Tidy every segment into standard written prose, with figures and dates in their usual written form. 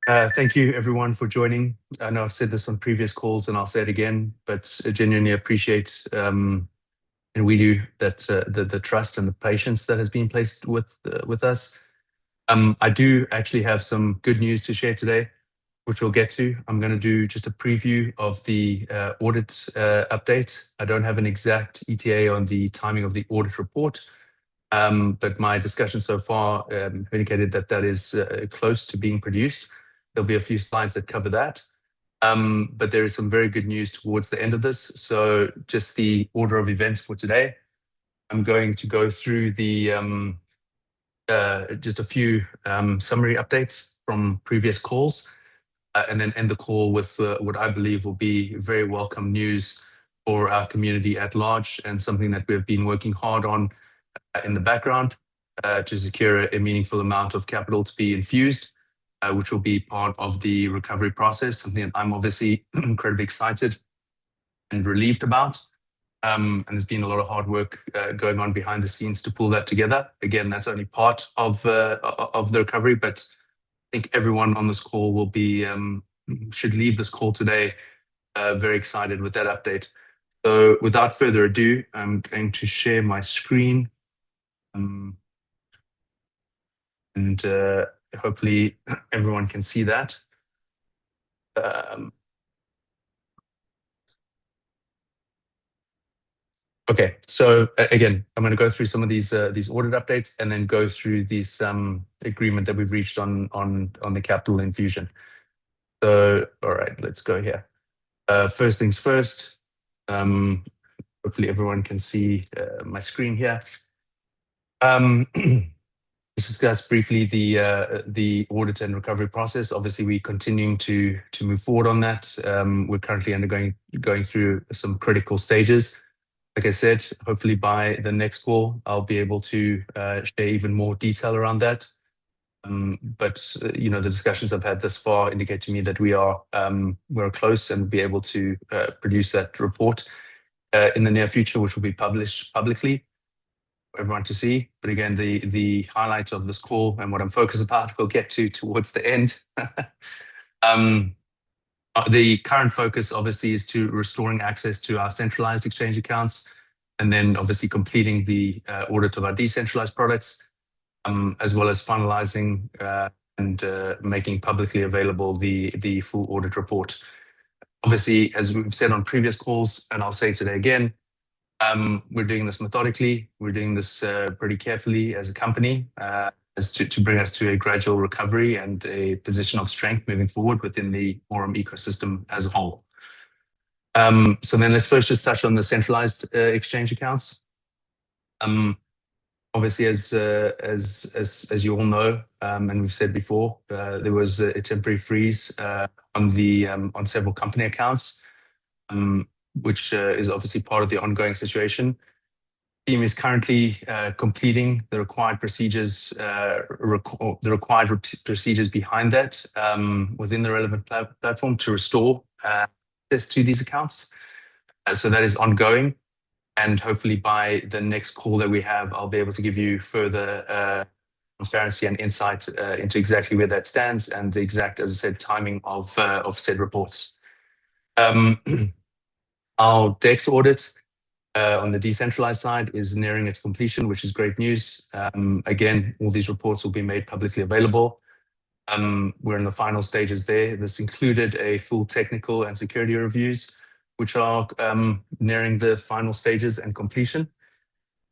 Thank you, everyone, for joining. I know I've said this on previous calls, and I'll say it again, but I genuinely appreciate, and we do, that the trust and the patience that has been placed with us. I do actually have some good news to share today, which we'll get to. I'm going to do just a preview of the audit update. I don't have an exact ETA on the timing of the audit report, but my discussion so far indicated that that is close to being produced. There'll be a few slides that cover that. But there is some very good news towards the end of this. So just the order of events for today. I'm going to go through the just a few summary updates from previous calls, and then end the call with what I believe will be very welcome news for our community at large, and something that we've been working hard on in the background to secure a meaningful amount of capital to be infused, which will be part of the recovery process, something that I'm obviously incredibly excited and relieved about. And there's been a lot of hard work going on behind the scenes to pull that together. Again, that's only part of the recovery, but I think everyone on this call will be should leave this call today very excited with that update. So without further ado, I'm going to share my screen, and hopefully everyone can see that. Okay, so again, I'm going to go through some of these audit updates, and then go through this agreement that we've reached on the capital infusion. So, all right, let's go here. First things first. Hopefully everyone can see my screen here. Let's discuss briefly the audit and recovery process. Obviously, we're continuing to move forward on that. We're currently going through some critical stages. Like I said, hopefully by the next call, I'll be able to share even more detail around that. But the discussions I've had thus far indicate to me that we're close, and be able to produce that report in the near future, which will be published publicly for everyone to see. But again, the highlight of this call and what I'm focused about, we'll get to towards the end. The current focus obviously is to restoring access to our centralized exchange accounts, and then obviously completing the audit of our decentralized products, as well as finalizing and making publicly available the full audit report. Obviously, as we've said on previous calls, and I'll say today again, we're doing this methodically. We're doing this pretty carefully as a company, as to bring us to a gradual recovery and a position of strength moving forward within the AURUM ecosystem as a whole. So then let's first just touch on the centralized exchange accounts. Obviously, as you all know, and we've said before, there was a temporary freeze on several company accounts, which is obviously part of the ongoing situation. Team is currently completing the required procedures, behind that within the relevant platform to restore access to these accounts. So that is ongoing, and hopefully by the next call that we have, I'll be able to give you further transparency and insight into exactly where that stands, and the exact, as I said, timing of said reports. Our DEX audit on the decentralized side is nearing its completion, which is great news. Again, all these reports will be made publicly available. We're in the final stages there. This included a full technical and security reviews, which are nearing the final stages and completion.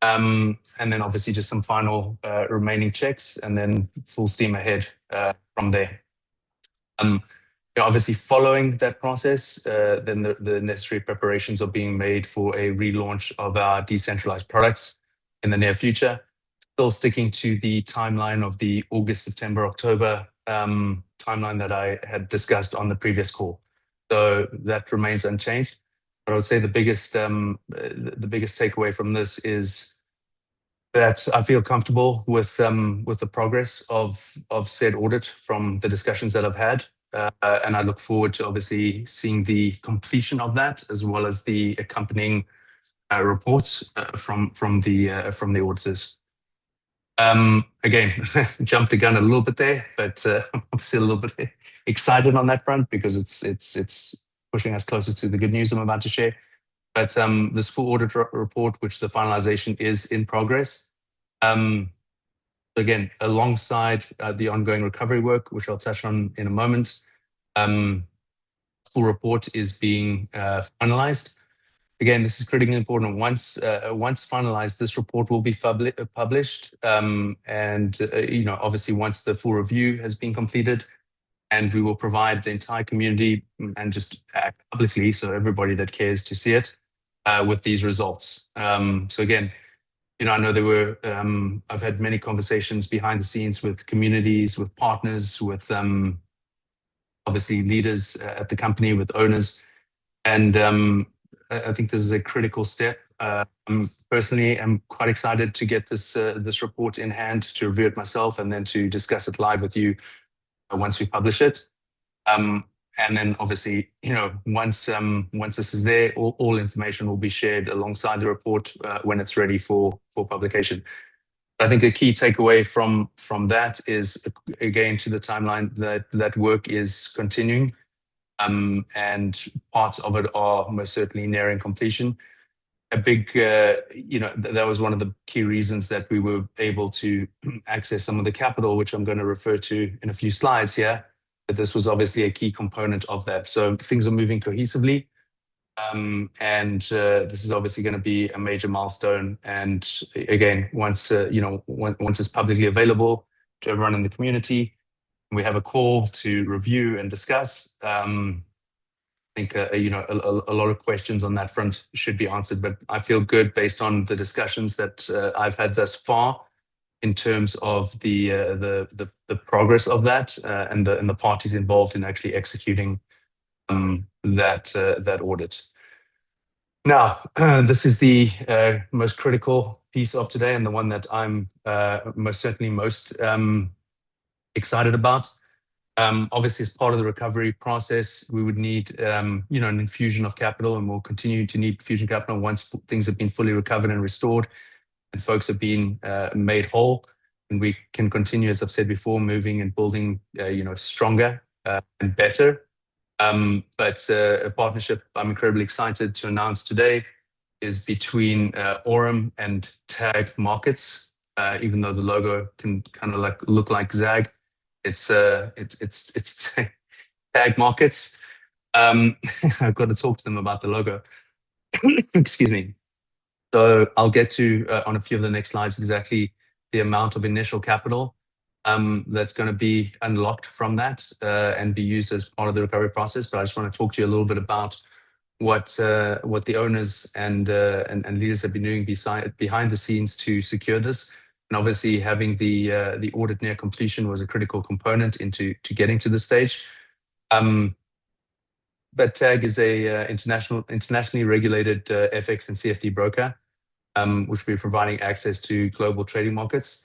And then obviously just some final remaining checks, and then full steam ahead from there. Obviously, following that process, then the necessary preparations are being made for a relaunch of our decentralized products in the near future. Still sticking to the timeline of the August, September, October timeline that I had discussed on the previous call. So that remains unchanged. But I would say the biggest takeaway from this is that I feel comfortable with the progress of said audit from the discussions that I've had. And I look forward to obviously seeing the completion of that, as well as the accompanying reports from the auditors. Again, jumped the gun a little bit there, but obviously a little bit excited on that front because it's pushing us closer to the good news I'm about to share. But this full audit report, which the finalization is in progress. Um, Again, alongside the ongoing recovery work, which I'll touch on in a moment, um, full report is being finalized. Again, this is critically important. Once finalized, this report will be published, and obviously, once the full review has been completed, and we will provide the entire community and just publicly, so everybody that cares to see it, with these results. So again, I know there were. I've had many conversations behind the scenes with communities, with partners, with obviously leaders at the company, with owners, and I think this is a critical step. Personally, I'm quite excited to get this report in hand, to review it myself, and then to discuss it live with you once we publish it. Um, and then obviously, once this is there, all information will be shared alongside the report when it's ready for publication. I think a key takeaway from that is, again, to the timeline, that work is continuing, and parts of it are most certainly nearing completion. A big, that was one of the key reasons that we were able to access some of the capital, which I'm going to refer to in a few slides here. But this was obviously a key component of that. So things are moving cohesively. And this is obviously going to be a major milestone. And again, once it's publicly available to everyone in the community, we have a call to review and discuss. I think a lot of questions on that front should be answered, but I feel good based on the discussions that I've had thus far in terms of the progress of that, and the parties involved in actually executing that audit. Now, this is the most critical piece of today, and the one that I'm most certainly most excited about. Obviously, as part of the recovery process, we would need, an infusion of capital, and we'll continue to need infusion capital once things have been fully recovered and restored, and folks have been made whole, and we can continue, as I've said before, moving and building, stronger and better. But a partnership I'm incredibly excited to announce today is between AURUM and Tag Markets. Even though the logo can kind of look like Zag, it's Tag Markets. I've got to talk to them about the logo. Excuse me. So I'll get to on a few of the next slides exactly the amount of initial capital that's going to be unlocked from that and be used as part of the recovery process. But I just want to talk to you a little bit about what the owners and leaders have been doing behind the scenes to secure this. And obviously, having the audit near completion was a critical component into getting to this stage. But TAG is a internationally regulated FX and CFD broker, which will be providing access to global trading markets.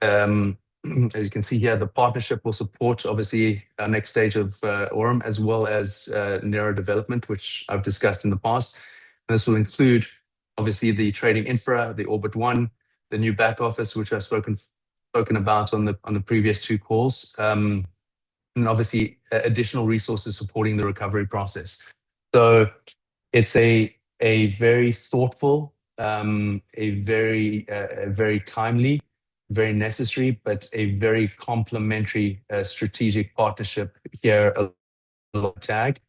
As you can see here, the partnership will support, obviously, our next stage of AURUM, as well as Neyro development, which I've discussed in the past. And this will include, obviously, the trading infra, the Orbit One, the new back office, which I've spoken about on the previous two calls, and obviously additional resources supporting the recovery process. So it's a very thoughtful, a very timely, very necessary, but a very complementary strategic partnership here along TAG.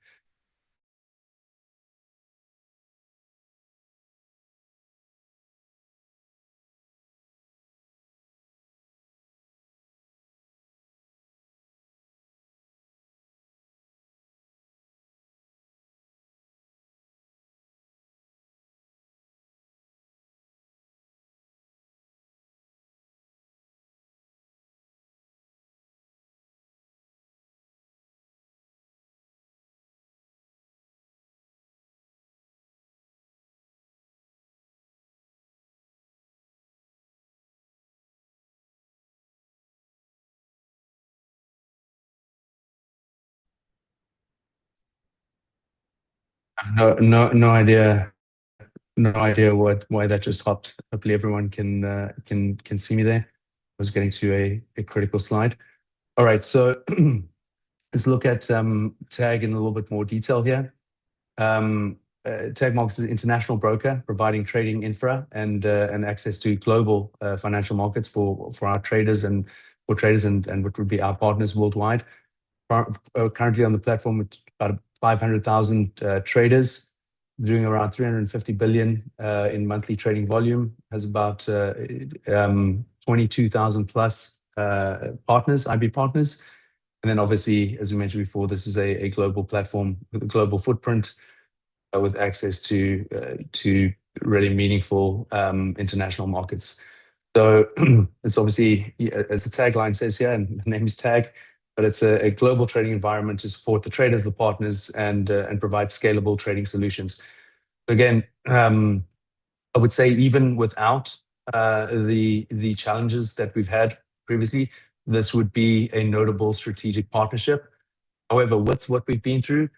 No idea. No idea why that just hopped. Hopefully everyone can see me there. was getting to a critical slide. All right, so let's look at TAG in a little bit more detail here. TAG Markets is an international broker providing trading infra and access to global financial markets for our traders and what would be our partners worldwide. Currently on the platform with about 500,000 traders, doing around 350 billion in monthly trading volume, has about 22,000 plus partners, IB partners. And then obviously, as we mentioned before, this is a global platform with a global footprint with access to really meaningful international markets. So it's obviously, as the tagline says here, and the name is TAG, but it's a global trading environment to support the traders, the partners, and provide scalable trading solutions. So again, I would say even without the challenges that we've had previously, this would be a notable strategic partnership. However, with what we've been through,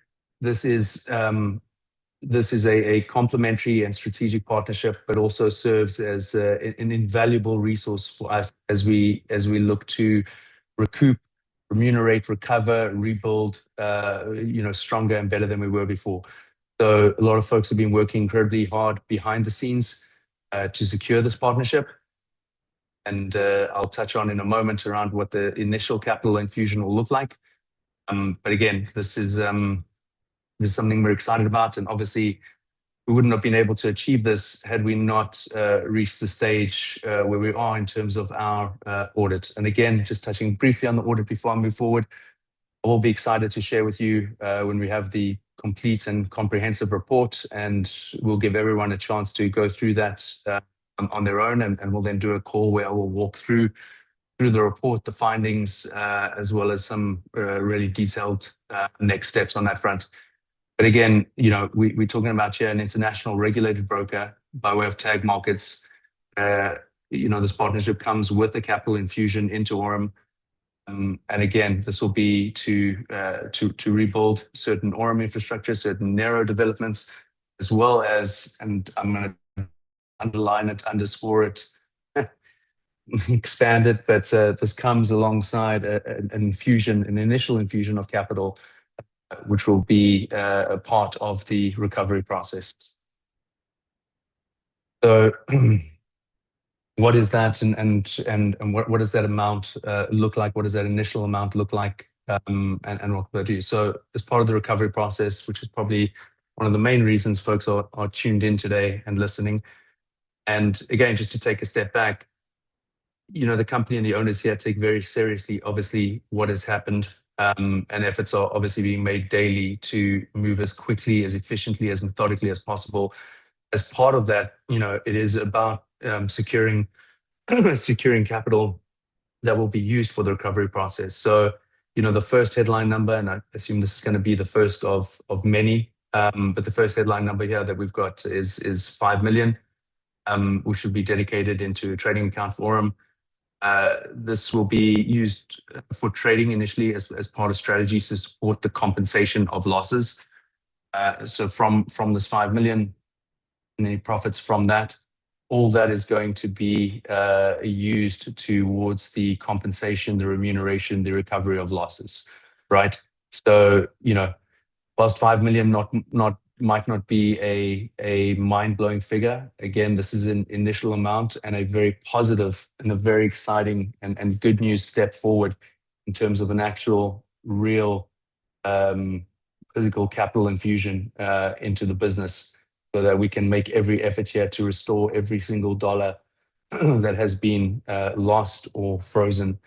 this is a complementary and strategic partnership, but also serves as an invaluable resource for us as we look to recoup, remunerate, recover, rebuild, stronger and better than we were before. So a lot of folks have been working incredibly hard behind the scenes to secure this partnership. And I'll touch on in a moment around what the initial capital infusion will look like. But again, this is something we're excited about. And obviously, we wouldn't have been able to achieve this had we not reached the stage where we are in terms of our audit. And again, just touching briefly on the audit before I move forward, I will be excited to share with you when we have the complete and comprehensive report, and we'll give everyone a chance to go through that on their own, and we'll then do a call where I will walk through the report, the findings, as well as some really detailed next steps on that front. But again, we're talking about here an international regulated broker by way of TAG Markets. This partnership comes with a capital infusion into AURUM. And again, this will be to rebuild certain AURUM infrastructure, certain Neyro developments, as well as, and I'm going to underline it, underscore it, expand it, but this comes alongside an initial infusion of capital, which will be a part of the recovery process. So what is that, and what does that amount look like? What does that initial amount look like? And what will I do? So as part of the recovery process, which is probably one of the main reasons folks are tuned in today and listening. And again, just to take a step back, the company and the owners here take very seriously, obviously, what has happened. And efforts are obviously being made daily to move as quickly, as efficiently, as methodically as possible. As part of that, it is about securing capital that will be used for the recovery process. So, the first headline number, and I assume this is going to be the first of many, but the first headline number here that we've got is 5 million, which should be dedicated into a trading account for AURUM. This will be used for trading initially as part of strategies to support the compensation of losses. So from this 5 million, and any profits from that, all that is going to be used towards the compensation, the remuneration, the recovery of losses, right? So, whilst 5 million might not be a mind-blowing figure, again, this is an initial amount and a very positive and a very exciting and good news step forward in terms of an actual, real physical capital infusion into the business, so that we can make every effort here to restore every single dollar that has been lost or frozen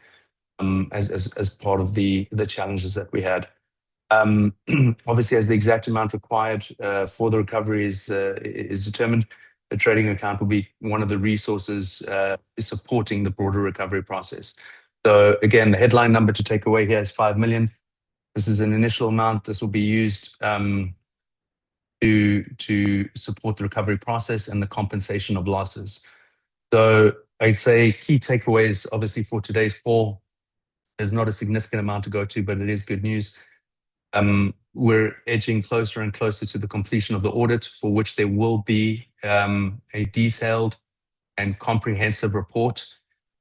as part of the challenges that we had. Obviously, as the exact amount required for the recovery is determined, the trading account will be one of the resources supporting the broader recovery process. So again, the headline number to take away here is 5 million. This is an initial amount. This will be used to support the recovery process and the compensation of losses. So I'd say key takeaways, obviously, for today's call, there's not a significant amount to go to, but it is good news. We're edging closer and closer to the completion of the audit, for which there will be a detailed and comprehensive report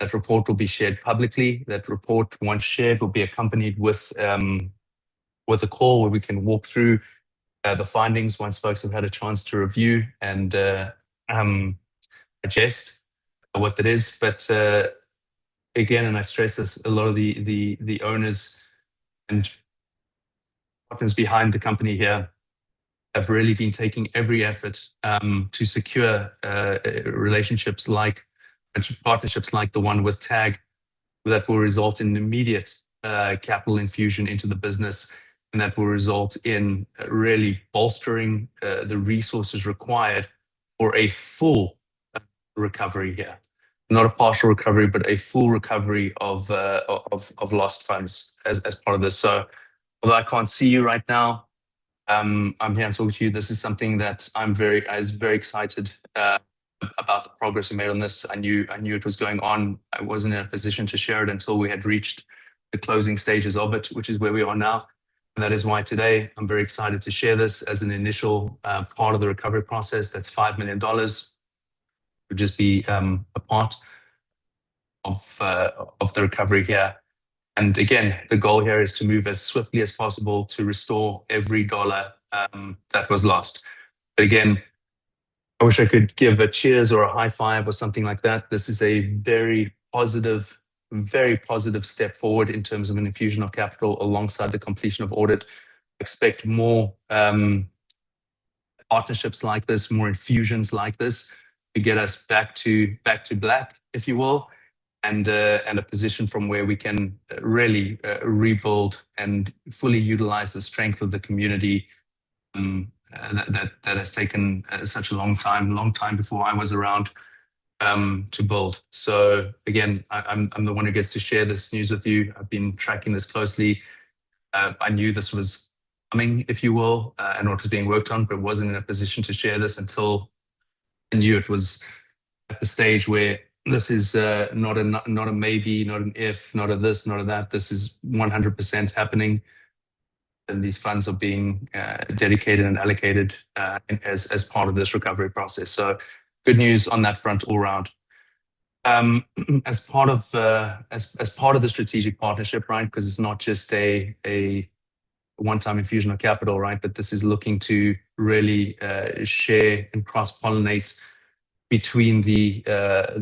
That report will be shared publicly. That report, once shared, will be accompanied with a call where we can walk through the findings once folks have had a chance to review and digest what that is. But again, and I stress this, a lot of the owners and partners behind the company here have really been taking every effort to secure relationships like partnerships like the one with TAG that will result in immediate capital infusion into the business, and that will result in really bolstering the resources required for a full recovery here. Not a partial recovery, but a full recovery of lost funds as part of this. So although I can't see you right now, I'm here to talk to you. This is something that I was very excited about the progress we made on this. I knew it was going on. I wasn't in a position to share it until we had reached the closing stages of it, which is where we are now. And that is why today I'm very excited to share this as an initial part of the recovery process. That's $5 million. Would just be a part of the recovery here. And again, the goal here is to move as swiftly as possible to restore every dollar that was lost. But again, I wish I could give a cheers or a high five or something like that. This is a very positive step forward in terms of an infusion of capital alongside the completion of audit. Expect more partnerships like this, more infusions like this to get us back to black, if you will, and a position from where we can really rebuild and fully utilize the strength of the community that has taken such a long time before I was around to build. So again, I'm the one who gets to share this news with you. I've been tracking this closely. I knew this was coming, if you will, and what was being worked on, but wasn't in a position to share this until I knew it was at the stage where this is not a maybe, not an if, not a this, not a that. This is 100% happening. And these funds are being dedicated and allocated as part of this recovery process. So good news on that front all around. As part of the strategic partnership, right? Because it's not just a one-time infusion of capital, right? But this is looking to really share and cross-pollinate between the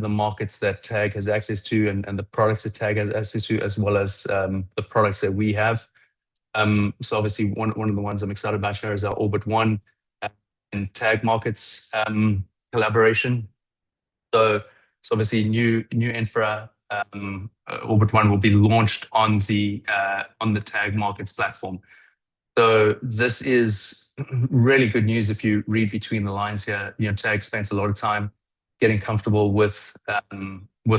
markets that TAG has access to and the products that TAG has access to, as well as the products that we have. So obviously one of the ones I'm excited about here is our Orbit One and TAG markets collaboration. So obviously new infra Orbit One will be launched on the TAG markets platform. So this is really good news if you read between the lines here. TAG spends a lot of time getting comfortable with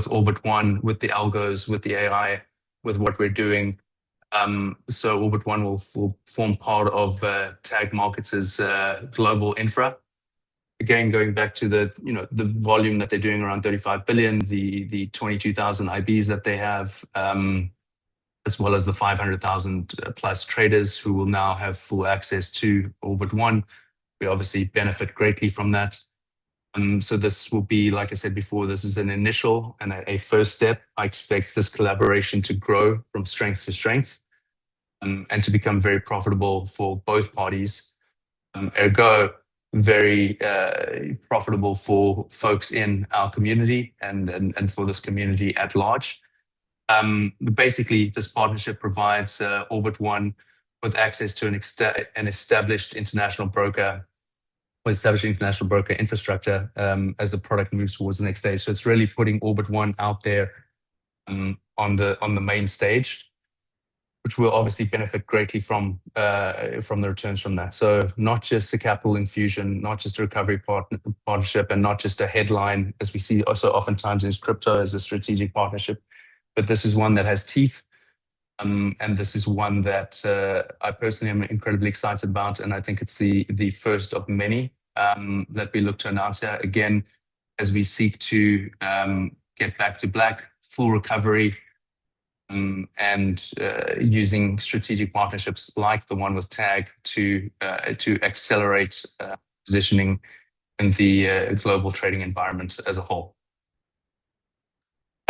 Orbit One, with the algos, with the AI, with what we're doing. So Orbit One will form part of TAG Markets' global infra. Again, going back to the volume that they're doing, around 35 billion, the 22,000 IBs that they have, as well as the 500,000 plus traders who will now have full access to Orbit One. We obviously benefit greatly from that. So this will be, like I said before, this is an initial and a first step. I expect this collaboration to grow from strength to strength and to become very profitable for both parties. Ergo, very profitable for folks in our community and for this community at large. Basically, this partnership provides Orbit One with access to an established international broker, or established international broker infrastructure as the product moves towards the next stage. So it's really putting Orbit One out there on the main stage, which will obviously benefit greatly from the returns from that. So not just a capital infusion, not just a recovery partnership, and not just a headline, as we see also oftentimes in crypto as a strategic partnership, but this is one that has teeth. And this is one that I personally am incredibly excited about, and I think it's the first of many that we look to announce here. Again, as we seek to get back to black, full recovery, and using strategic partnerships like the one with TAG to accelerate positioning in the global trading environment as a whole.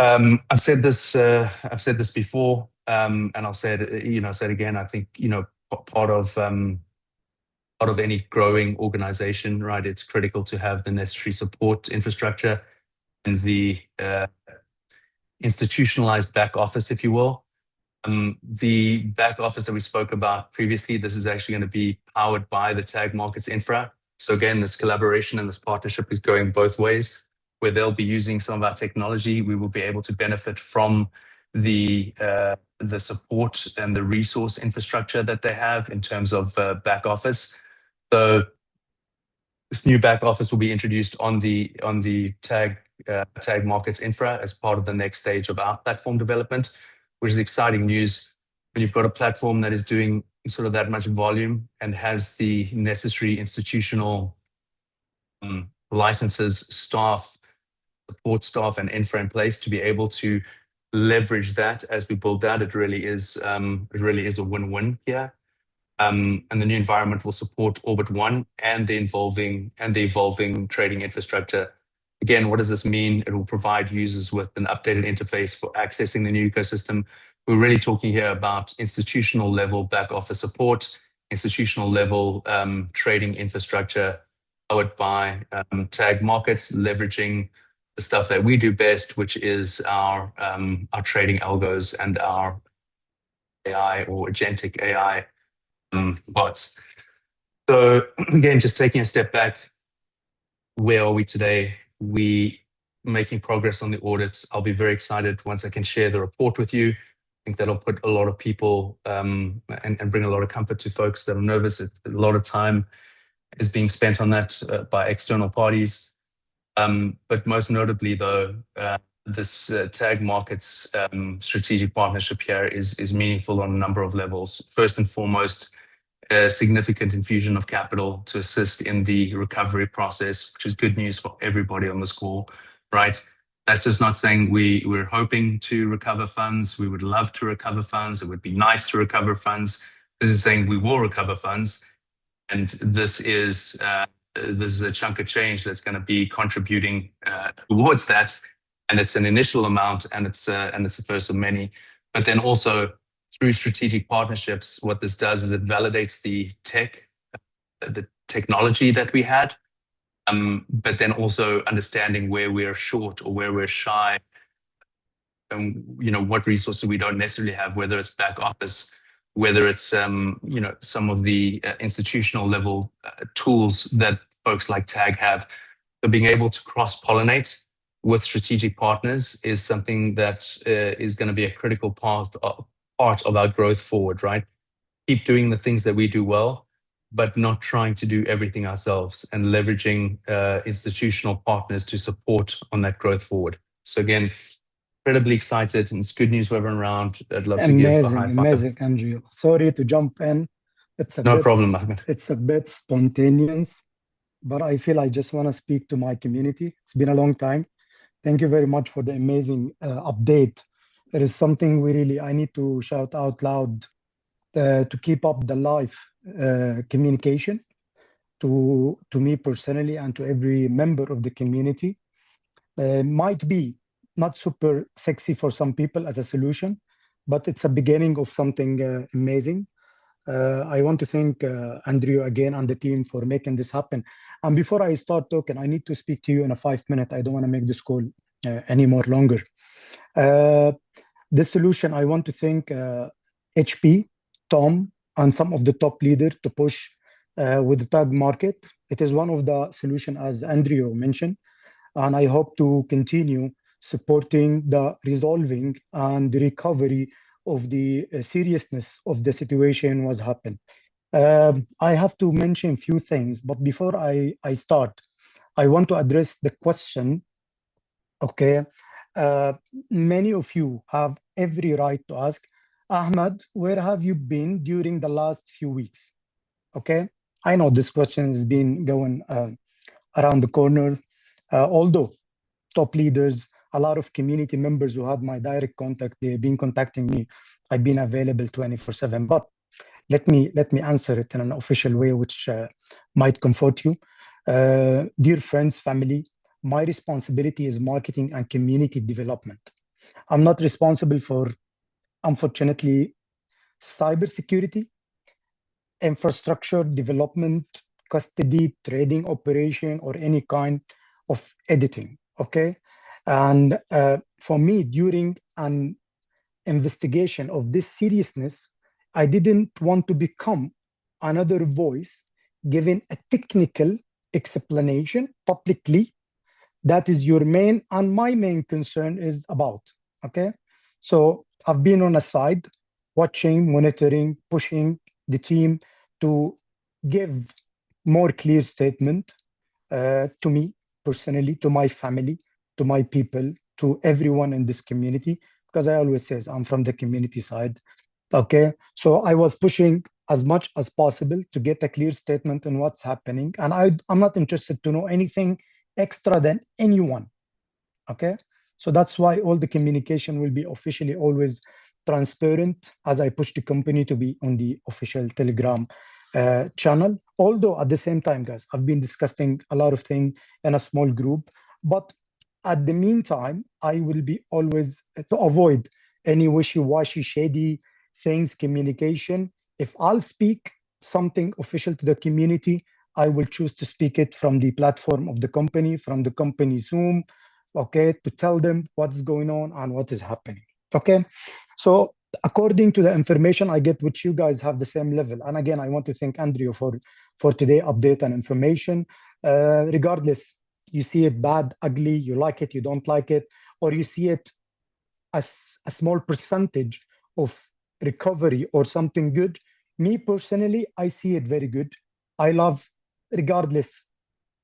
I've said this. I've said this before, and I'll say it. Say it again. I think part of any growing organization, right? It's critical to have the necessary support infrastructure and the institutionalized back office, if you will. The back office that we spoke about previously, this is actually going to be powered by the Tag Markets infra. So again, this collaboration and this partnership is going both ways, where they'll be using some of our technology. We will be able to benefit from the support and the resource infrastructure that they have in terms of back office. So this new back office will be introduced on the Tag Markets infra as part of the next stage of our platform development, which is exciting news when you've got a platform that is doing sort of that much volume and has the necessary institutional licenses, staff, support staff, and infra in place to be able to leverage that as we build that. It really is a win-win here. And the new environment will support Orbit One and the evolving trading infrastructure. Again, what does this mean? It will provide users with an updated interface for accessing the new ecosystem. We're really talking here about institutional level back office support, institutional level trading infrastructure powered by Tag Markets, leveraging the stuff that we do best, which is our trading algos and our AI or agentic AI bots. So again, just taking a step back, where are we today? We making progress on the audit. I'll be very excited once I can share the report with you. I think that'll put a lot of people and bring a lot of comfort to folks that are nervous. A lot of time is being spent on that by external parties. But most notably, though, this Tag Markets strategic partnership here is meaningful on a number of levels. First and foremost, a significant infusion of capital to assist in the recovery process, which is good news for everybody on this call, right? That's just not saying we're hoping to recover funds. We would love to recover funds. It would be nice to recover funds. This is saying we will recover funds, and this is a chunk of change that's going to be contributing towards that, and it's an initial amount, and it's the first of many. But then also, through strategic partnerships, what this does is it validates the technology that we had, but then also understanding where we're short or where we're shy, and what resources we don't necessarily have, whether it's back office, whether it's some of the institutional level tools that folks like Tag have. So being able to cross-pollinate with strategic partners is something that is going to be a critical part of our growth forward, right? Keep doing the things that we do well, but not trying to do everything ourselves, and leveraging institutional partners to support on that growth forward. So again, incredibly excited, and it's good news for everyone around. I'd love to give a high five. Amazing, Andrew. Sorry to jump in. No problem, Ahmed. It's a bit spontaneous, but I feel I just want to speak to my community. It's been a long time. Thank you very much for the amazing update. There is something I need to shout out loud to keep up the live communication to me personally and to every member of the community. Might be not super sexy for some people as a solution, but it's a beginning of something amazing. I want to thank Andrew again and the team for making this happen. And before I start talking, I need to speak to you in a 5 minute. I don't want to make this call any more longer. This solution, I want to thank HP, Tom, and some of the top leaders to push with the Tag Market. It is one of the solutions, as Andrew mentioned, and I hope to continue supporting the resolving and the recovery of the seriousness of the situation was happened. I have to mention a few things, but before I start, I want to address the question. Okay, many of you have every right to ask, Ahmed, where have you been during the last few weeks? Okay, I know this question has been going around the corner, although top leaders, a lot of community members who had my direct contact, they've been contacting me. I've been available 24/7, but let me answer it in an official way, which might comfort you. Dear friends, family, my responsibility is marketing and community development. I'm not responsible for, unfortunately, cybersecurity, infrastructure development, custody, trading operation, or any kind of editing. Okay. And for me, during an investigation of this seriousness, I didn't want to become another voice giving a technical explanation publicly. That is your main and my main concern is about. Okay. So I've been on a side, watching, monitoring, pushing the team to give more clear statement to me personally, to my family, to my people, to everyone in this community, because I always say I'm from the community side. Okay. So I was pushing as much as possible to get a clear statement on what's happening. And I'm not interested to know anything extra than anyone. Okay. So that's why all the communication will be officially always transparent as I push the company to be on the official Telegram channel. Although at the same time, guys, I've been discussing a lot of things in a small group, but at the meantime, I will be always to avoid any wishy-washy, shady things, communication. If I'll speak something official to the community, I will choose to speak it from the platform of the company, from the company Zoom, okay, to tell them what's going on and what is happening. Okay. So according to the information I get, which you guys have the same level. And again, I want to thank Andrew for today update and information. Regardless, you see it bad, ugly, you like it, you don't like it, or you see it as a small percentage of recovery or something good. Me personally, I see it very good. I love, regardless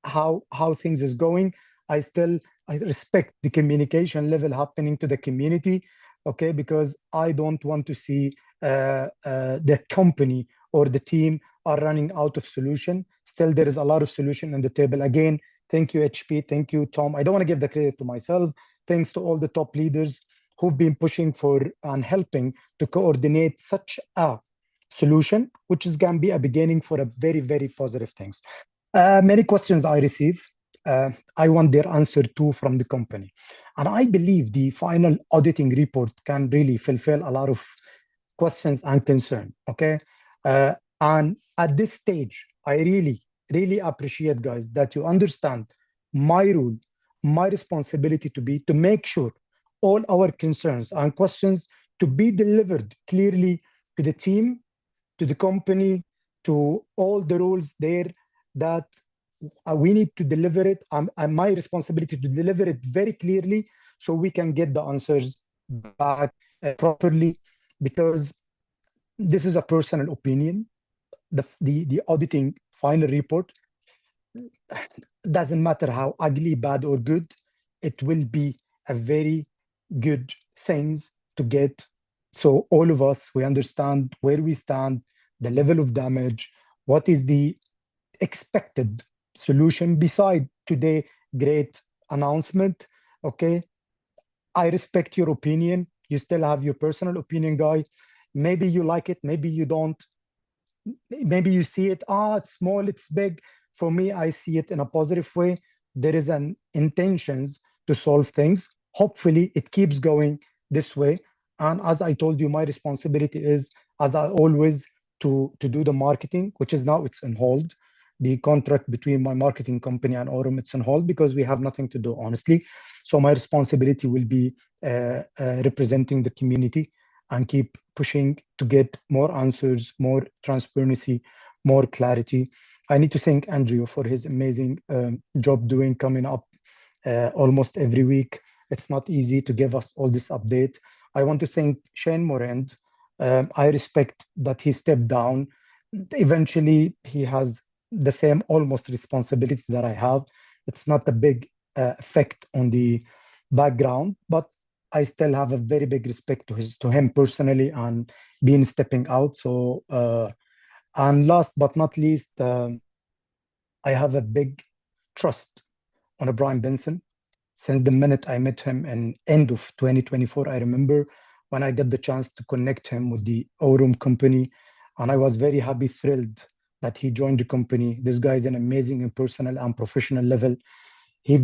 how things is going, I respect the communication level happening to the community, okay, because I don't want to see the company or the team are running out of solution. Still, there is a lot of solution on the table. Again, thank you, HP. Thank you, Tom. I don't want to give the credit to myself. Thanks to all the top leaders who've been pushing for and helping to coordinate such a solution, which is going to be a beginning for a very, very positive things. Many questions I receive. I want their answer too from the company. And I believe the final auditing report can really fulfill a lot of questions and concern. Okay. And at this stage, I really, really appreciate, guys, that you understand my role, my responsibility to make sure all our concerns and questions to be delivered clearly to the team, to the company, to all the roles there, that we need to deliver it. And my responsibility to deliver it very clearly so we can get the answers back properly, because this is a personal opinion. The auditing final report doesn't matter how ugly, bad, or good, it will be a very good things to get. So all of us, we understand where we stand, the level of damage, what is the expected solution beside today great announcement. Okay. I respect your opinion. You still have your personal opinion, guy. Maybe you like it, maybe you don't. Maybe you see it, it's small, it's big. For me, I see it in a positive way. There is an intentions to solve things. Hopefully it keeps going this way. And as I told you, my responsibility is, as I always, to do the marketing, which is now it's on hold. The contract between my marketing company and AURUM, it's on hold because we have nothing to do, honestly. So my responsibility will be representing the community and keep pushing to get more answers, more transparency, more clarity. I need to thank Andrew for his amazing job doing, coming up almost every week. It's not easy to give us all this update. I want to thank Shane Morand. I respect that he stepped down. Eventually, he has the same almost responsibility that I have. It's not a big effect on the background, but I still have a very big respect to him personally and being stepping out. So, and last but not least, I have a big trust on Brian Benson. Since the minute I met him in end of 2024, I remember when I got the chance to connect him with the AURUM company, and I was very happy, thrilled that he joined the company. This guy is an amazing in personal and professional level. He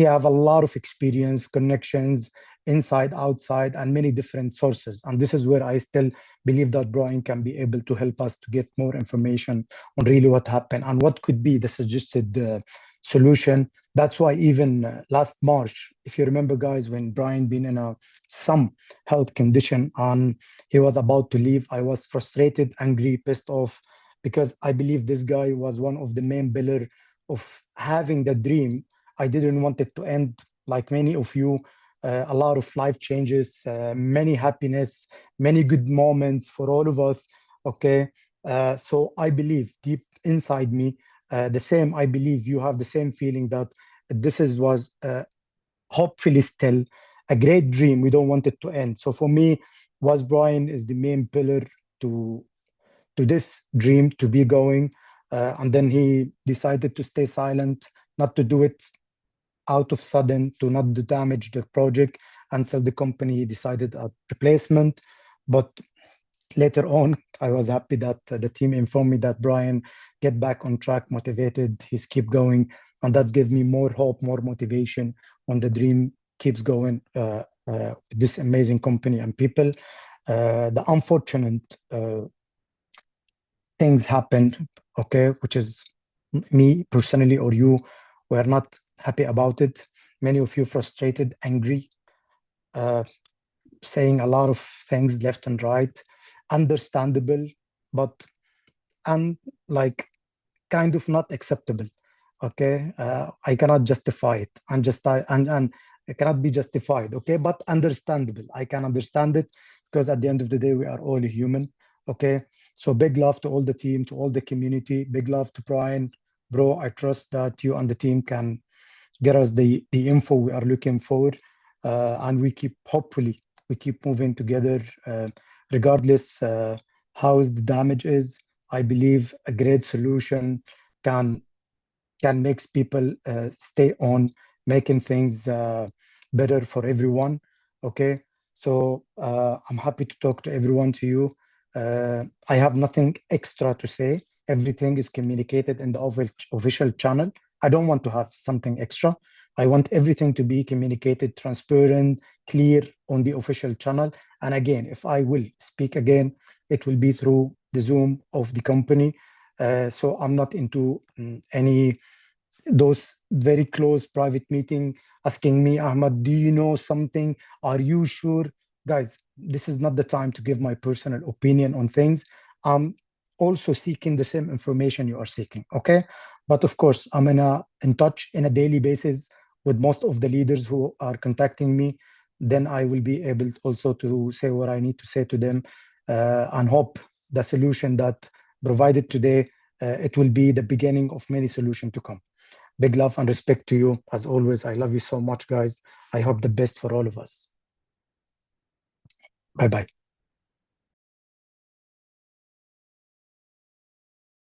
have a lot of experience, connections, inside, outside, and many different sources. And this is where I still believe that Brian can be able to help us to get more information on really what happened and what could be the suggested solution. That's why even last March, if you remember, guys, when Brian been in some health condition and he was about to leave, I was frustrated, angry, pissed off, because I believe this guy was one of the main pillar of having the dream. I didn't want it to end like many of you. A lot of life changes, many happiness, many good moments for all of us. Okay, so I believe deep inside me, the same. I believe you have the same feeling that was hopefully still a great dream. We don't want it to end. So for me, was Brian is the main pillar to this dream to be going. And then he decided to stay silent, not to do it out of sudden, to not to damage the project until the company decided a replacement. But later on, I was happy that the team informed me that Brian get back on track, motivated, he's keep going. And that's give me more hope, more motivation when the dream keeps going, this amazing company and people. The unfortunate things happened, okay, which is me personally or you were not happy about it. Many of you frustrated, angry, saying a lot of things left and right, understandable, but and like kind of not acceptable. Okay, I cannot justify it, and it cannot be justified. Okay, but understandable. I can understand it because at the end of the day, we are all human. Okay, so big love to all the team, to all the community. Big love to Brian, bro. I trust that you and the team can get us the info we are looking for, and hopefully we keep moving together, regardless how the damage is. I believe a great solution can make people stay on making things better for everyone. Okay, so I'm happy to talk to everyone, to you. I have nothing extra to say. Everything is communicated in the official channel. I don't want to have something extra. I want everything to be communicated, transparent, clear on the official channel. And again, if I will speak again, it will be through the Zoom of the company. So I'm not into any those very close private meeting asking me, Ahmad, do you know something? Are you sure? Guys, this is not the time to give my personal opinion on things. I'm also seeking the same information you are seeking, okay? But of course, I'm in touch in a daily basis with most of the leaders who are contacting me. Then I will be able also to say what I need to say to them, and hope the solution that provided today, it will be the beginning of many solutions to come. Big love and respect to you. As always, I love you so much, guys. I hope the best for all of us. Bye-bye.